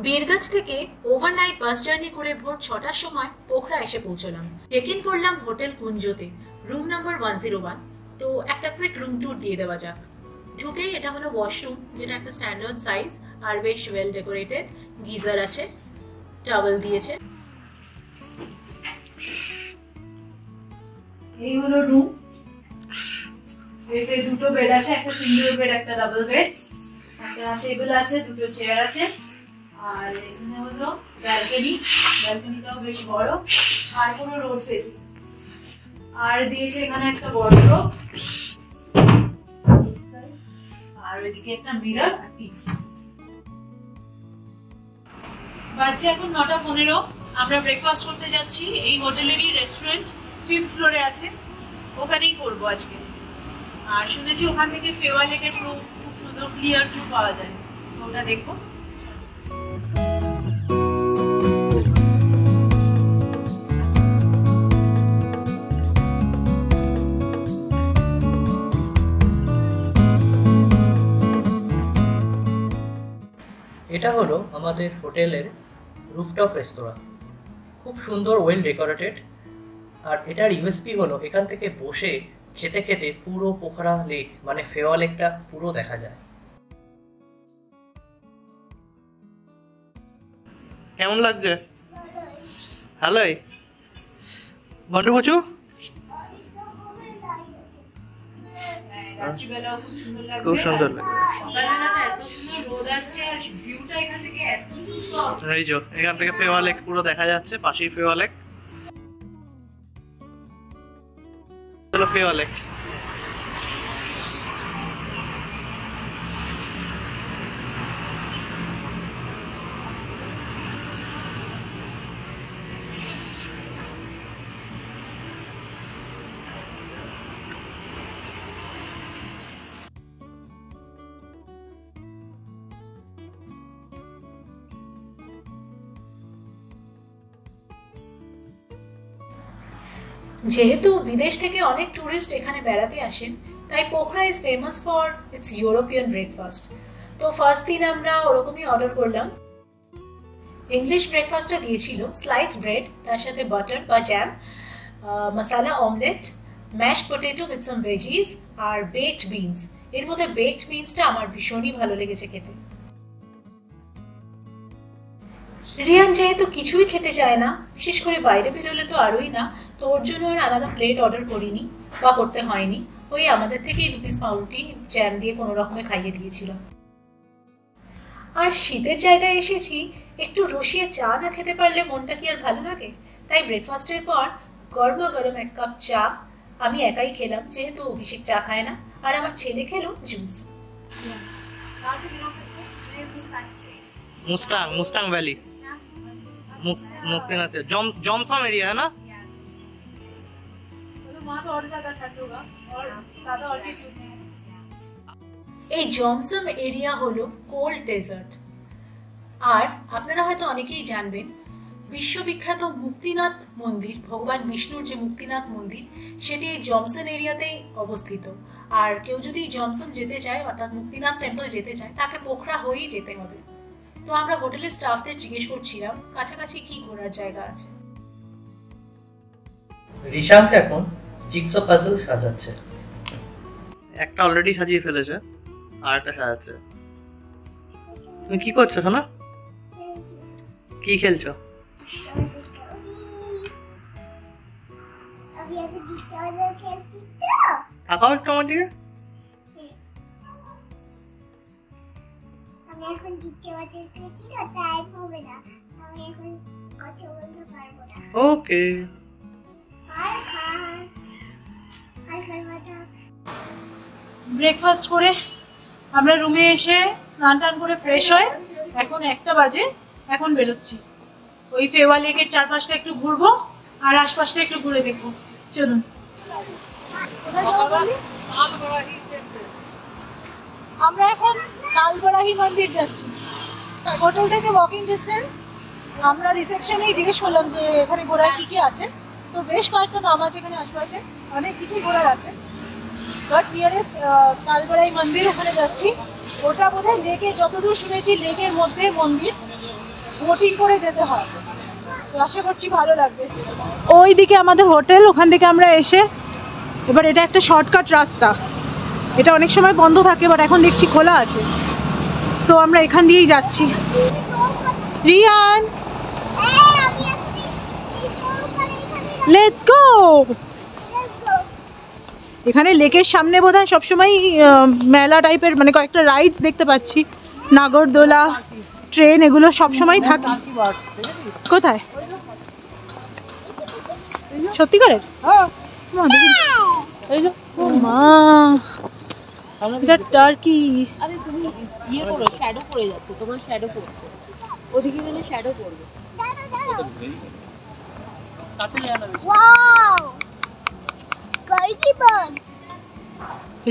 বীরগঞ্জ থেকে overnight bus journey করে ভোর 6টার সময় পোখরা এসে পৌঁছলাম। চেক ইন করলাম হোটেল কুঞ্জতে, রুম নাম্বার 101। তো একটা কুইক রুম ট্যুর দিয়ে দেওয়া যাক। ঢুকেই এটা হলো ওয়াশরুম, যেটা একটা স্ট্যান্ডার্ড সাইজ আর বেশ ওয়েল ডেকোরেটেড। গিজার আছে, টাওয়েল দিয়েছে। এই হলো রুম। এতে দুটো বেড আছে, একটা সিঙ্গেল বেড, একটা ডাবল বেড, একটা টেবিল আছে, দুটো চেয়ার আছে। আর এখানে হলো ব্যালকনি, ব্যালকনিটাও বেশ বড় আর পুরো রোড ফেসিং। আর দিয়েছে এখানে একটা ওয়ার্ডরোব, আর ওইদিকে একটা মিরর আর টিভি। বাজে এখন 9:15। আমরা ব্রেকফাস্ট করতে যাচ্ছি। এই হোটেলেরই রেস্টুরেন্ট 5th ফ্লোরে আছে, ওখানেই করবো আজকে। আর শুনেছি ওখান থেকে ফেওয়া লেকের খুব সুন্দর ক্লিয়ার ভিউ পাওয়া যায়, তো ওটা দেখবো। এটা হলো আমাদের হোটেলের রুফটপ রেস্তোরাঁ, খুব সুন্দর ওয়েল ডেকোরেটেড। আর এটার ইউএসপি হলো এখান থেকে বসে খেতে খেতে পুরো পোখরা লেক মানে ফেওয়া লেকটা পুরো দেখা যায়। কেমন লাগছে? ভালোই। ঘন্টু বচু খুব সুন্দর লাগে। এই যে এখান থেকে ফেওয়া লেক পুরো দেখা যাচ্ছে, পাশেই ফেওয়া লেক। ফেওয়া লেক যেহেতু বিদেশ থেকে অনেক টুরিস্ট এখানে বেড়াতে আসেন, তাই Pokhara is famous for its European breakfast. তো ফার্স্ট দিন আমরা ওরকমই অর্ডার করলাম। ইংলিশ ব্রেকফাস্টটা দিয়েছিল স্লাইস ব্রেড, তার সাথে বাটার বা jam, masala omelette, mashed potato with some veggies আর বেকড বিনস। এর মধ্যে বেকড বিনসটা আমার ভীষণই ভালো লেগেছে খেতে। রিয়ান যেহেতু কিছুই খেতে চায় না, বিশেষ করে বাইরে বেরোলে তো আরোই না, তো ওর জন্য আর আলাদা প্লেট অর্ডার করিনি বা করতে হয়নি। ওই আমাদের থেকেই 2 পিস পাউরুটি জ্যাম দিয়ে কোনো রকমে খাইয়ে দিয়েছিল। আর শীতের জায়গায় এসেছি, একটু রসিয়ে চা না খেতে পারলে মনটা কি আর ভালো লাগে? তাই ব্রেকফাস্টের পর গরমা গরম 1 কাপ চা আমি একাই খেলাম, যেহেতু অভিষেক চা খায় না, আর আমার ছেলে খেলো juice. Mustang valley, Muktinath Jomsom area है ना। এই জমসম এরিয়া হলো কোল্ড ডেজার্ট। আর আপনারা হয়তো অনেকেই জানবেন, বিশ্ববিখ্যাত মুক্তিনাথ মন্দির, ভগবান বিষ্ণুর যে মুক্তিনাথ মন্দির, সেটি এই জমসম এরিয়াতেই অবস্থিত। আর কেউ যদি জমসম যেতে চায়, অর্থাৎ মুক্তিনাথ টেম্পল যেতে চায়, তাকে পোখরা হয়েই যেতে হবে। তো আমরা হোটেলের স্টাফদের জিজ্ঞেস করছিলাম কাছাকাছি কি ঘোরার জায়গা আছে। রিশাঙ্ক এখন জিগসো পাজল সাজাচ্ছে, একটা অলরেডি সাজিয়ে ফেলেছে আর একটা সাজাচ্ছে। তুমি কি করছো সোনা? কি খেলছো? তাকাও একটু আমার দিকে। ওকে। ব্রেকফাস্ট করে আমরা রুমে এসে স্নান টান করে ফ্রেশ হয়ে এখন 1টা বাজে, এখন বেরোচ্ছি। ওই ফেওয়া লেকের চারপাশটা একটু ঘুরবো আর আশপাশটা একটু ঘুরে দেখবো। চলুন। আমরা এখন কালবারাহি মন্দির যাচ্ছি, হোটেল থেকে ওয়াকিং ডিস্টেন্স। আমরা রিসেপশনেই জিজ্ঞেস করলাম যে এখানে ঘোরার কি কি আছে, তো বেশ কয়েকটা নাম আছে এখানে আশপাশে, অনেক কিছু ঘোরার আছে। বাট নিয়ারেস্ট কালবারাহি মন্দির, ওখানে যাচ্ছি। ওটা বোধহয় লেকের, যতদূর শুনেছি লেকের মধ্যে মন্দির, বোটিং করে যেতে হয়, তো আশা করছি ভালো লাগবে। ওই দিকে আমাদের হোটেল, ওখান থেকে আমরা এসে এবার এটা একটা শর্টকাট রাস্তা, এটা অনেক সময় বন্ধ থাকে বাট এখন দেখছি খোলা আছে, সো আমরা এখান দিয়েই যাচ্ছি। Riyan, let's go. এখানে লেকের সামনে বোধহয় সবসময় মেলা টাইপের মানে কয়েকটা রাইডস দেখতে পাচ্ছি, নাগরদোলা, ট্রেন, এগুলো সবসময় থাকে। কোথায়? সত্যিকারের? মা, এটা টার্কি। আরে তুমি ইয়ে করো, শ্যাডো পড়ে যাচ্ছে, তোমার শ্যাডো পড়ছে, ওদিকে গেলে শ্যাডো পড়বে। Wow! Turkey bird.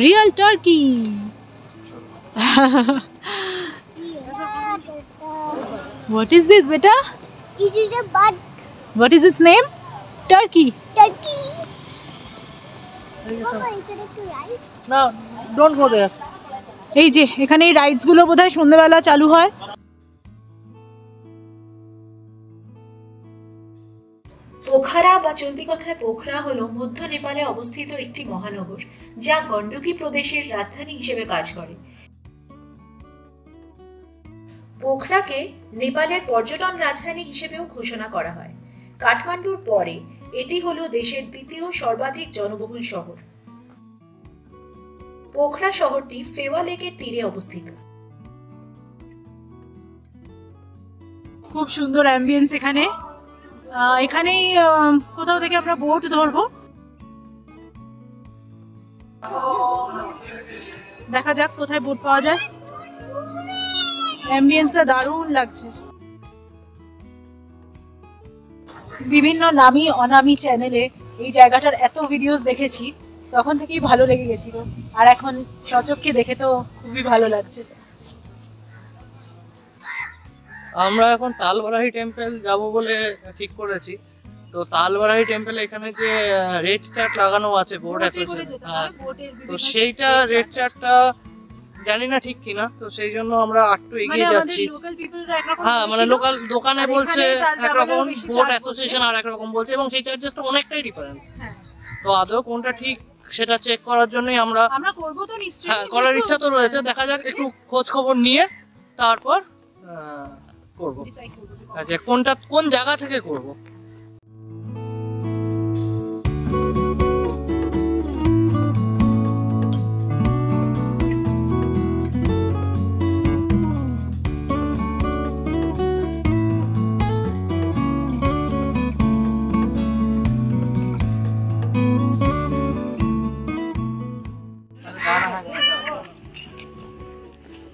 Real turkey. What is this, beta? This is a bird. What is its name? Turkey. Turkey. Mama, is it to right? No, don't go there. এই যে এখানে এই রাইডস গুলো বোধহয় সন্ধ্যাবেলা চালু হয়। পোখারা বা চলতি কথায় পোখরা হলো মধ্য নেপালে অবস্থিত একটি মহানগর, যা গন্ডকী প্রদেশের রাজধানী হিসেবে কাজ করে। পোখরাকে নেপালের পর্যটন রাজধানী হিসেবেও ঘোষণা করা হয়। কাঠমান্ডুর পরে এটি হলো দেশের দ্বিতীয় সর্বাধিক জনবহুল শহর। পোখরা শহরটি ফেওয়া লেকের তীরে অবস্থিত। খুব সুন্দর অ্যাম্বিয়েন্স এখানে। এখানেই কোথাও থেকে আমরা বোট ধরবো, দেখা যাক কোথায় বোট পাওয়া যায়। অ্যাম্বিয়েন্সটা দারুণ লাগছে। বিভিন্ন নামি অনামি চ্যানেলে এই জায়গাটার এত ভিডিওস দেখেছি, তখন থেকেই ভালো লেগে গেছিল, আর এখন সচক্ষে দেখে তো খুবই ভালো লাগছে। আমরা এখন তালবারাহি টেম্পল যাব বলে ঠিক করেছি। তো তালবারাহি টেম্পলে এখানে যে রেড চার্ট লাগানো আছে বোর্ড অ্যাসোসিয়েশন, তো সেইটা রেড চার্টটা জানি না ঠিক কিনা, তো সেই জন্য আমরা একটু এগিয়ে যাচ্ছি। হ্যাঁ, মানে লোকাল দোকানে বলছে একরকম, বোর্ড অ্যাসোসিয়েশন আর একরকম বলছে, এবং সেই চার্জেসটা অনেকটাই ডিফারেন্স। তো আদৌ কোনটা ঠিক সেটা চেক করার জন্যই আমরা করব, তো নিশ্চয়ই হ্যাঁ করার ইচ্ছা তো রয়েছে। দেখা যাক, একটু খোঁজ খবর নিয়ে তারপর করবো যে কোনটা কোন জায়গা থেকে করব।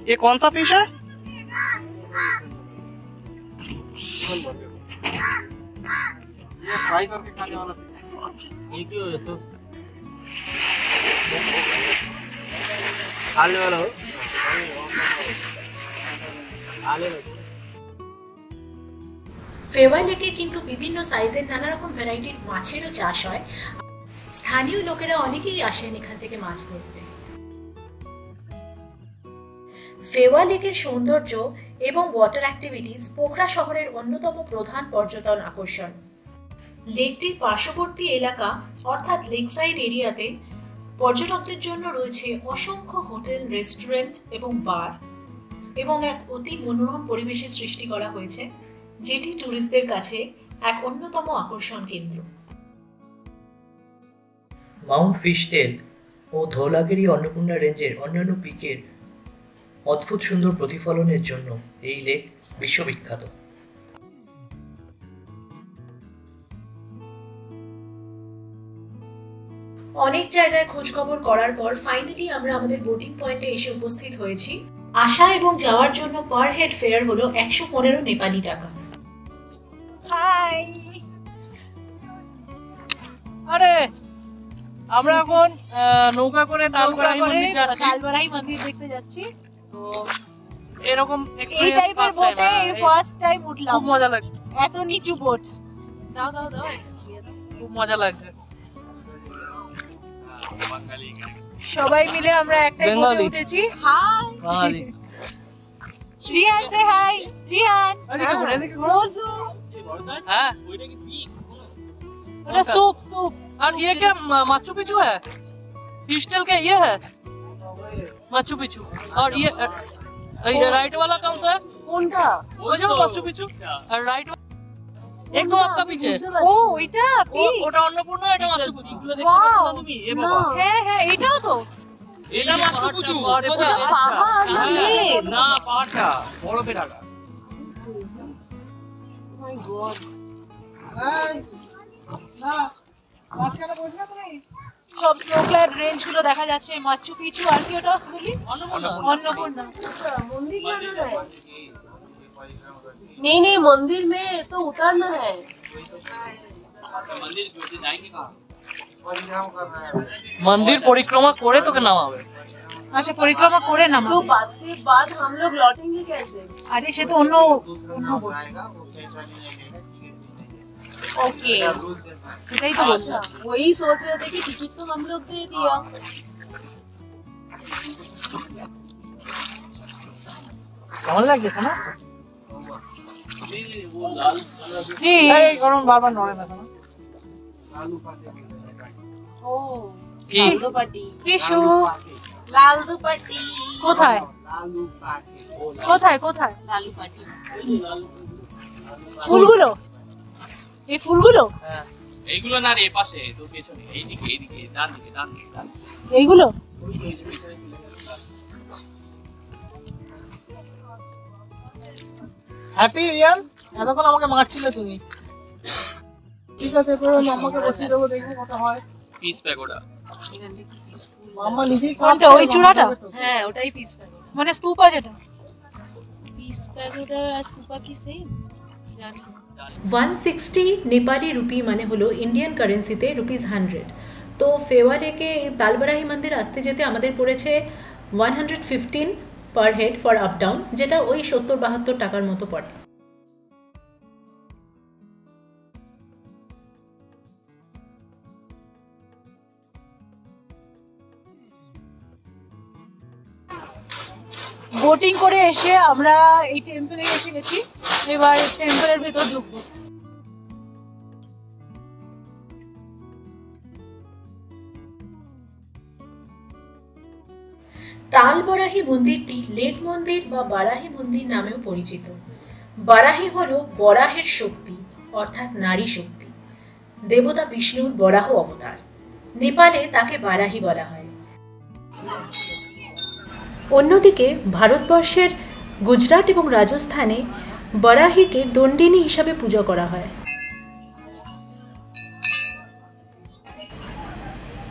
ये कौन सा फिश है? ये फ्राई करके खाने वाला फिश। ये क्यों है तो? आलू वाला हो? आलू वाला। ফেওয়া লেকে কিন্তু বিভিন্ন সাইজের নানা রকম ভ্যারাইটির মাছেরও চাষ হয়। স্থানীয় লোকেরা অনেকেই আসেন এখান থেকে মাছ ধরতে। ফেওয়া লেকের সৌন্দর্য এবং ওয়াটার অ্যাক্টিভিটিস পোখরা শহরের অন্যতম প্রধান পর্যটন আকর্ষণ। লেকটির পার্শ্ববর্তী এলাকা অর্থাৎ লেকসাইড এরিয়াতে পর্যটকদের জন্য রয়েছে অসংখ্য হোটেল, রেস্টুরেন্ট এবং বার, এবং এক অতি মনোরম পরিবেশের সৃষ্টি করা হয়েছে, যেটি ট্যুরিস্টদের কাছে এক অন্যতম আকর্ষণ কেন্দ্র। মাউন্ট ফিশটেল ও ধৌলাগিরি অন্নপূর্ণা রেঞ্জের অন্যান্য পিকের অদ্ভুত সুন্দর প্রতিফলনের জন্য এই লেক বিশ্ববিখ্যাত। অনেক জায়গায় খোঁজ খবর করার পর ফাইনালি আমরা আমাদের বোটিং পয়েন্টে এসে উপস্থিত হয়েছি। আসা এবং যাওয়ার জন্য পার হেড ফেয়ার হলো 115 নেপালি টাকা। হাই, আরে আমরা এখন নৌকা করে তালবারাহি মন্দির যাচ্ছি। তালবারাহি মন্দির দেখতে যাচ্ছি। তো এরকম এই টাইপের বোটে ফার্স্ট টাইম উঠলাম, খুব মজা লাগছে। এত নিচু বোট, দাও দাও দাও, খুব মজা লাগছে। সবাই মিলে আমরা একটা বোটে উঠেছি। বাঙালি রিয়ান সে হাই রিয়ান এদিকে ঘুরে এদিকে ঘুরে হ্যাঁ ওটা स्तूप स्तूप और ये क्या माचू पिचू है क्रिस्टल का ये है माचू पिचू और ये राइट वाला कौन सा है কোনটা वो जो माचू पिचू और राइट एक तो आपका पीछे ও ওইটা ওটা অন্নপূর্ণা এটা মাচু পিচু ওয়াও তুমি এ বাবা হ্যাঁ হ্যাঁ এটাও তো এটা মাচু পিচু না পাহাড়টা বড় পেটাটা মাই গড সব স্নোক্ল্যাড রেঞ্জ গুলো দেখা যাচ্ছে মাচু পিচু আর কি ওটা বলি अन्नपूर्णा मंदिर जाना है नहीं नहीं मंदिर में तो उतरना है मंदिर परिक्रमा करे তোকে নামাবে আচ্ছা পরিক্রমা করে নামা तो बाद के बाद हम लोग लौटेंगे कैसे আরে সে তো অন্য boat। ओके সেটাই তো বলছি अच्छा वही सोच रहे थे कि टिकट तो हम लोग दे दिया কেমন লাগছে শোনা এই এই গরম বারবার নড়ে না শোনা ओ কি लाल दुपट्टी কৃষু लाल दुपट्टी কোথায় কোথায় কোথায় लाल दुपट्टी ফুলগুলো এই ফুলগুলো হ্যাঁ এইগুলো না রে পাশে তোর পেছনে এইদিকে ডান দিকে এইগুলো হ্যাপি রিয়ান এতক্ষণ আমাকে মারছিলে তুমি ঠিক আছে পুরো মাম্মাকে বসিয়ে দেবো দেখবো কত হয় পিস প্যাক ওটা মাম্মা নিজেই কোনটা ওই চূড়াটা হ্যাঁ ওটাই পিস প্যাক মানে স্তূপা যেটা পিস প্যাক ওটা स्तूपा की सेम জানি 160 नेपाली रुपी মানে হলো ইন্ডিয়ান কারেন্সিতে ₹100। তো ফেওয়া লেকে তালবারাহি মন্দির আসতে যেতে আমাদের পড়েছে 115 per head for up down, যেটা ওই 70-72 টাকার মতো পড়ে। বোটিং করে এসে আমরা এই টেম্পলে এসে গেছি, এবার টেম্পলের ভেতর ঢুকবো। তালবারাহি মন্দিরটি লেক মন্দির বা বারাহি মন্দির নামেও পরিচিত। বারাহি হলো বরাহের শক্তি অর্থাৎ নারী শক্তি, দেবতা বিষ্ণুর বরাহ অবতার। নেপালে তাকে বারাহি বলা হয়। অন্যদিকে ভারতবর্ষের গুজরাট এবং রাজস্থানে বারাহিকে দণ্ডিনী হিসাবে পূজা করা হয়।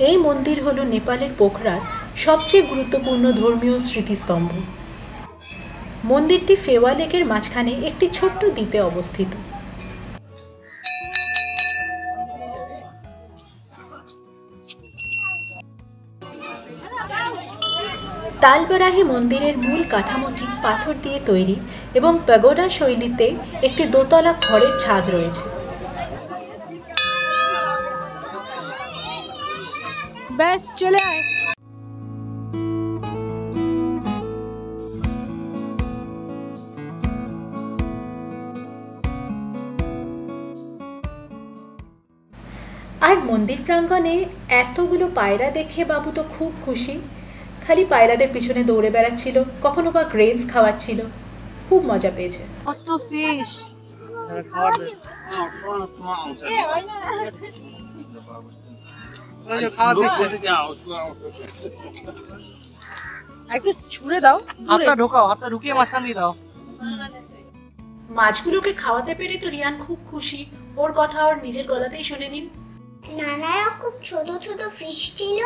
এই মন্দির হলো নেপালের পোখরার সবচেয়ে গুরুত্বপূর্ণ ধর্মীয় স্মৃতিস্তম্ভ। মন্দিরটি ফেওয়া লেকের মাঝখানে একটি ছোট্ট দ্বীপে অবস্থিত। তালবারাহি মন্দিরের মূল কাঠামোটি পাথর দিয়ে তৈরি এবং প্যাগোডা শৈলীতে একটি দোতলা ঘরের ছাদ রয়েছে। ব্যাস চলে আয়। আর মন্দির প্রাঙ্গণে এতগুলো পায়রা দেখে বাবু তো খুব খুশি, খালি পায়রাদের পিছনে দৌড়ে বেড়াচ্ছিল, কখনো বা গ্রেনস খাওয়াচ্ছিল, খুব মজা পেয়েছে। কত ফিশ! একটু ছুঁড়ে দাও, হাতটা ঢোকাও, হাতটা ঢুকিয়ে মাঝখান দিয়ে দাও। মাছগুলোকে খাওয়াতে পেরে তো রিয়ান খুব খুশি। ওর কথা ওর নিজের গলাতেই শুনে নিন। নানা রকম ছোট ছোট ফিশ ছিল,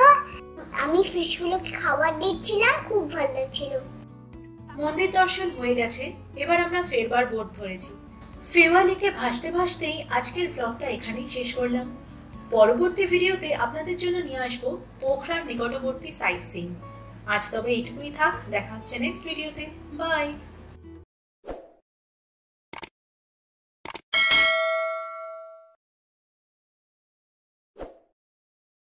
আমি ফিশগুলোকে খাবার দিচ্ছিলাম, খুব ভালো লাগছিল। মন্দির দর্শন হয়ে গেছে, এবার আমরা ফেরবার বোট ধরেছি। ফেওয়া লেকে ভাসতে ভাসতেই আজকের ব্লগটা এখানেই শেষ করলাম। পরবর্তী ভিডিওতে আপনাদের জন্য নিয়ে আসবো পোখরার নিকটবর্তী সাইট সিইং। আজ তবে এইটুকুই থাক, দেখা হচ্ছে নেক্সট ভিডিওতে। বাই।